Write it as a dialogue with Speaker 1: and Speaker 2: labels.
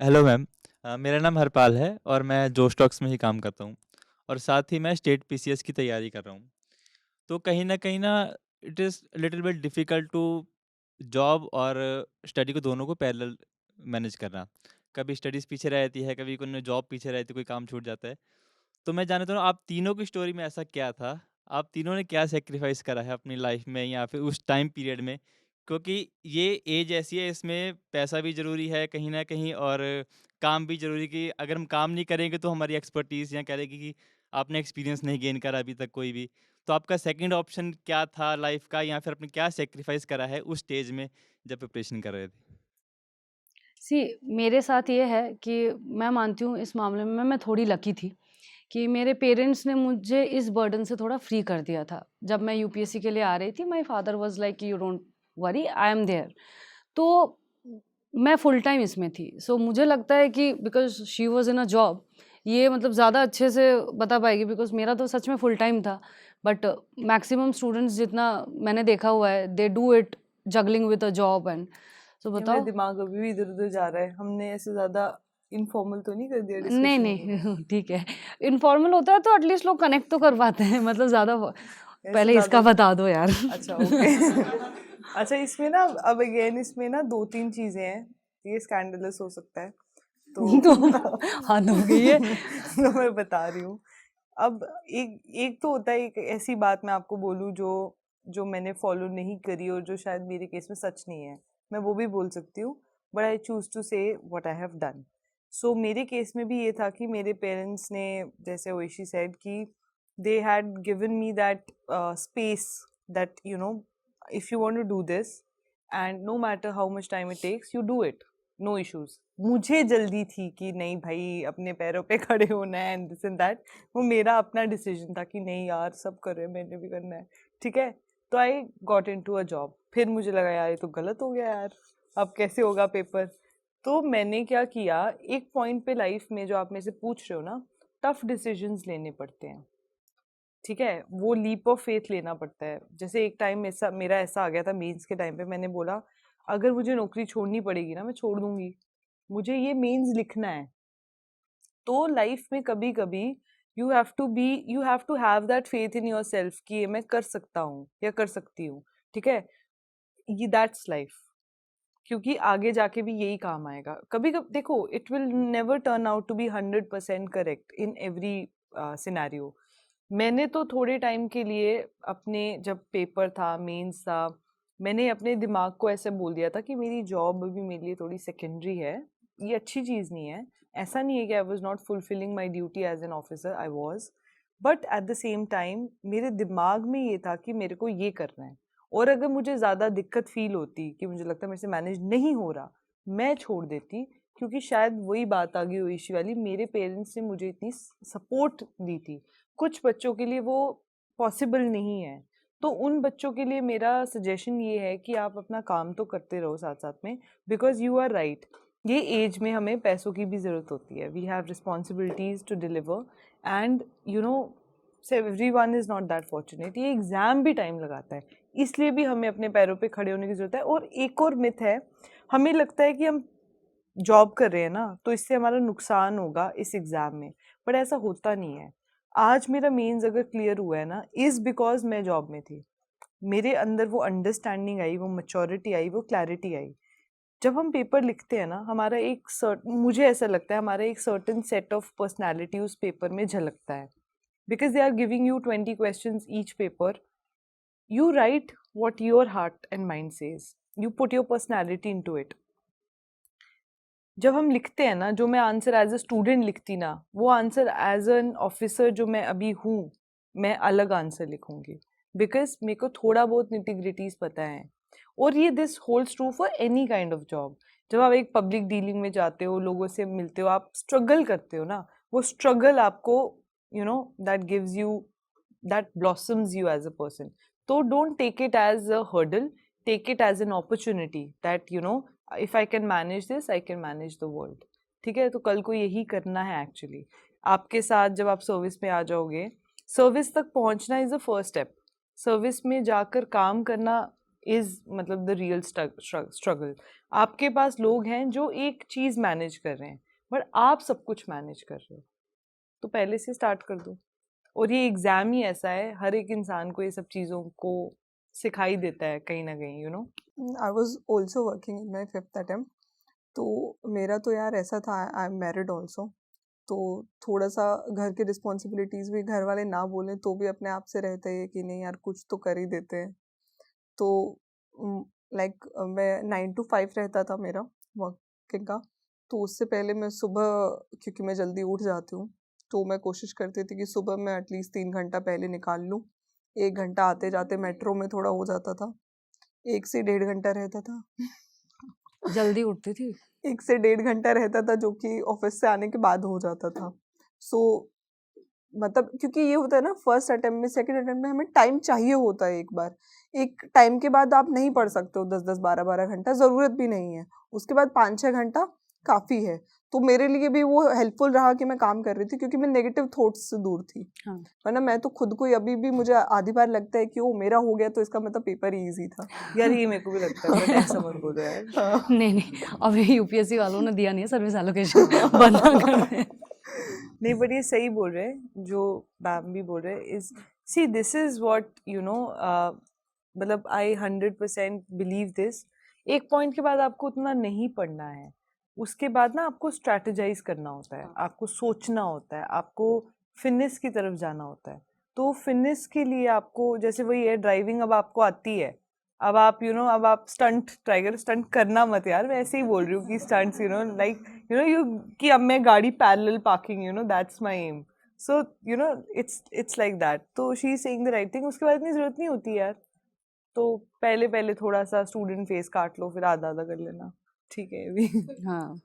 Speaker 1: Hello ma'am. मेरा नाम हरपाल है और मैं जो स्टॉक्स में ही काम करता हूँ और साथ ही मैं स्टेट पीसीएस की तैयारी कर रहा हूँ। तो कहीं ना it is little bit difficult to job और स्टडी को दोनों को पैरेलल मैनेज करना। कभी स्टडीज़ पीछे रह जाती है, कभी कोई जॉब पीछे रहती है, कोई काम छूट जाता है। तो मैं जानना चाहूँ आप तीनों की स्टोरी में ऐसा क्या था? आप तीनों ने क्या सैक्रिफ़ाइस करा है अपनी लाइफ़ में या फिर उस टाइम पीरियड में? क्योंकि ये एज ऐसी है, इसमें पैसा भी ज़रूरी है कहीं न कहीं और काम भी ज़रूरी है कि अगर हम काम नहीं करेंगे तो हमारी एक्सपर्टीज़ यहाँ कहेगी कि आपने एक्सपीरियंस नहीं गेन करा अभी तक कोई भी। तो आपका सेकंड ऑप्शन क्या था लाइफ़ का या फिर आपने क्या सैक्रिफ़ाइस करा है उस स्टेज में जब प्रिपरेशन कर रहे थे?
Speaker 2: सी मेरे साथ ये है कि मैं मानती हूँ इस मामले में मैं थोड़ी लकी थी कि मेरे पेरेंट्स ने मुझे इस बर्डन से थोड़ा फ्री कर दिया था। जब मैं यूपीएससी के लिए आ रही थी, my father was like you don't worry, I am there. तो मैं फुल टाइम इसमें थी। सो मुझे लगता है कि because she was in a job, ये मतलब ज़्यादा अच्छे से बता पाएगी बिकॉज़ मेरा तो सच में फुल टाइम था। बट मैक्सिमम स्टूडेंट्स जितना मैंने देखा हुआ है, they do it juggling with a job and so
Speaker 3: ये मेरा
Speaker 2: बताओ।
Speaker 3: दिमाग अभी भी इधर उधर जा रहा है। हमने ऐसे ज्यादा इनफॉर्मल तो नहीं कर दिया
Speaker 2: नहीं,
Speaker 3: डिस्कशन को?
Speaker 2: नहीं ठीक है। इन्फॉर्मल होता है तो एटलीस्ट लोग कनेक्ट तो कर पाते हैं मतलब ज़्यादा
Speaker 3: ऐसे
Speaker 2: पहले
Speaker 3: ज्यादा।
Speaker 2: इसका बता दो यार।
Speaker 3: अच्छा, ओके। अच्छा, इसमें ना अब अगेन इसमें ना दो तीन चीजें हैं। ये स्कैंडलस हो सकता है तो
Speaker 2: तो हद हो गई है।
Speaker 3: तो मैं बता रही हूँ। अब एक एक तो होता है, एक ऐसी बात मैं आपको बोलूँ जो जो मैंने फॉलो नहीं करी और जो शायद मेरे केस में सच नहीं है। मैं वो भी बोल सकती हूँ, बट आई चूज टू से व्हाट आई हैव डन। सो मेरे केस में भी ये था कि मेरे पेरेंट्स ने, जैसे ओइशी सेड, कि they had given me that space that if you want to do this and no matter how much time it takes you do it, no issues. मुझे जल्दी थी कि नहीं भाई अपने पैरों पे खड़े होना है एंड दिस एंड दैट। वो मेरा अपना डिसीजन था कि नहीं यार सब कर रहे हैं, मैंने भी करना है। ठीक है, तो I got into a job. फिर मुझे लगा यार ये तो गलत हो गया यार, अब कैसे होगा पेपर। तो मैंने क्या किया, एक पॉइंट पे लाइफ में जो आप मेरे से पूछ रहे हो ना, टफ डिसीजंस लेने पड़ते हैं। ठीक है, वो लीप ऑफ फेथ लेना पड़ता है। जैसे एक टाइम ऐसा मेरा ऐसा आ गया था, मेंस के टाइम पे मैंने बोला अगर मुझे नौकरी छोड़नी पड़ेगी ना मैं छोड़ दूंगी, मुझे ये मेंस लिखना है। तो लाइफ में कभी कभी you have to have that faith in yourself कि ये मैं कर सकता हूँ या कर सकती हूँ। ठीक है, ये दैट्स लाइफ। क्योंकि आगे जाके भी यही काम आएगा। कभी कभी देखो, it will never turn out to be 100% correct in every scenario. मैंने तो थोड़े टाइम के लिए अपने, जब पेपर था, मेंस था, मैंने अपने दिमाग को ऐसे बोल दिया था कि मेरी जॉब अभी मेरे लिए थोड़ी सेकेंडरी है, ये अच्छी चीज़ नहीं है। ऐसा नहीं है कि I was not fulfilling my duty as an officer, I was. But at the same time मेरे दिमाग में ये था कि मेरे को ये करना है। और अगर मुझे ज़्यादा दिक्कत फील होती कि मुझे लगता है मेरे से मैनेज नहीं हो रहा, मैं छोड़ देती। क्योंकि शायद वही बात आ गई हुई इश्यू वाली, मेरे पेरेंट्स ने मुझे इतनी सपोर्ट दी थी। कुछ बच्चों के लिए वो पॉसिबल नहीं है। तो उन बच्चों के लिए मेरा सजेशन ये है कि आप अपना काम तो करते रहो साथ साथ में, बिकॉज यू आर राइट। ये एज में हमें पैसों की भी ज़रूरत होती है, we have responsibilities to deliver and every one is not that fortunate. ये एग्ज़ाम भी टाइम लगाता है, इसलिए भी हमें अपने पैरों पे खड़े होने की ज़रूरत है। और एक और मिथ है, हमें लगता है कि हम जॉब कर रहे हैं ना तो इससे हमारा नुकसान होगा इस एग्ज़ाम में, बट ऐसा होता नहीं है। आज मेरा मेंस अगर क्लियर हुआ है ना, इज़ बिकॉज मैं जॉब में थी। मेरे अंदर वो अंडरस्टैंडिंग आई, वो मैच्योरिटी आई, वो क्लैरिटी आई। जब हम पेपर लिखते हैं ना, हमारा एक मुझे ऐसा लगता है हमारा एक सर्टन सेट ऑफ पर्सनैलिटी उस पेपर में झलकता है। Because they are giving you 20 question each paper, you write what your heart and mind says, you put your personality into it। जब हम लिखते हैं ना, जो मैं आंसर एज अ स्टूडेंट लिखती ना, वो आंसर एज एन ऑफिसर जो मैं अभी हूँ, मैं अलग आंसर लिखूंगी। बिकॉज मेरे को थोड़ा बहुत निटिग्रिटीज पता है। और ये this holds true for any kind of job. जब आप एक पब्लिक डीलिंग में जाते हो, लोगों से मिलते हो, आप स्ट्रगल करते हो ना, वो स्ट्रगल आपको that gives you, that blossoms you as a person। So don't take it as a hurdle, take it as an opportunity that if I can manage this, I can manage the world। ठीक है, तो कल को यही करना है actually. आपके साथ जब आप सर्विस में आ जाओगे, सर्विस तक पहुंचना is the first step. Service में जाकर काम करना इज मतलब द रियल स्ट्रगल। आपके पास लोग हैं जो एक चीज मैनेज कर रहे हैं, बट आप सब कुछ मैनेज कर रहे हो, तो पहले से स्टार्ट कर दो। और ये एग्जाम ही ऐसा है, हर एक इंसान को ये सब चीज़ों को सिखाई देता है कहीं ना कहीं, you know.
Speaker 4: I was also working in my 5th attempt. तो मेरा तो यार ऐसा था, आई एम मैरिड ऑल्सो, तो थोड़ा सा घर की रिस्पॉन्सिबिलिटीज़ भी घर वाले ना बोलें तो भी अपने आप से रहता है कि नहीं यार कुछ तो कर ही देते हैं। तो लाइक मैं 9 to 5 रहता था मेरा वर्किंग का। तो उससे पहले मैं सुबह, क्योंकि मैं जल्दी उठ जाती हूँ, तो मैं कोशिश करती थी कि सुबह मैं एटलीस्ट 3 घंटा पहले निकाल लूँ। 1 घंटा आते जाते मेट्रो में थोड़ा हो जाता था, 1 से 1.5 घंटा रहता था।
Speaker 2: जल्दी उठती थी?
Speaker 4: 1 से 1.5 घंटा रहता था, जो कि ऑफिस से आने के बाद हो जाता था। सो मतलब क्योंकि ये होता है ना, फर्स्ट अटेम्प्ट में, सेकंड अटेम्प्ट में हमें टाइम चाहिए होता है एक बार। एक टाइम के बाद आप नहीं पढ़ सकते हो 10-10, 12-12 घंटा, ज़रूरत भी नहीं है। उसके बाद 5-6 घंटा काफ़ी है। तो मेरे लिए भी वो हेल्पफुल रहा कि मैं काम कर रही थी, क्योंकि मैं नेगेटिव थॉट्स से दूर थी।
Speaker 2: हाँ।
Speaker 4: वरना मैं तो खुद को ही अभी भी, मुझे आधी बार लगता है कि वो मेरा हो गया तो इसका मतलब पेपर ही ईजी था।
Speaker 3: यार ये मेरे को भी लगता है, बट ऐसा मत बोलो यार।
Speaker 4: हाँ।
Speaker 2: नहीं, अभी यूपीएससी वालों ने दिया नहीं है सर्विस एलोकेशन बना कर।
Speaker 3: नहीं, बट ये सही बोल रहे हैं जो मैम भी बोल रहे हैं, is see this is what you know, मतलब आई 100% बिलीव दिस। एक पॉइंट के बाद आपको उतना नहीं पढ़ना है, उसके बाद ना आपको स्ट्रैटेजाइज करना होता है, आपको सोचना होता है, आपको फिटनेस की तरफ जाना होता है। तो फिटनेस के लिए आपको, जैसे वही है ड्राइविंग, अब आपको आती है, अब आप यू नो अब आप स्टंट ट्राई करो। स्टंट करना मत यार, मैं ऐसे ही बोल रही हूँ कि stunts you know like you कि अब मैं गाड़ी parallel parking, you know that's my aim. So you know it's like that. तो she is saying the right thing. उसके बाद इतनी जरूरत नहीं होती यार। तो पहले पहले थोड़ा सा स्टूडेंट फेस काट लो, फिर आधा आधा कर लेना, ठीक है ये भी।
Speaker 2: हाँ,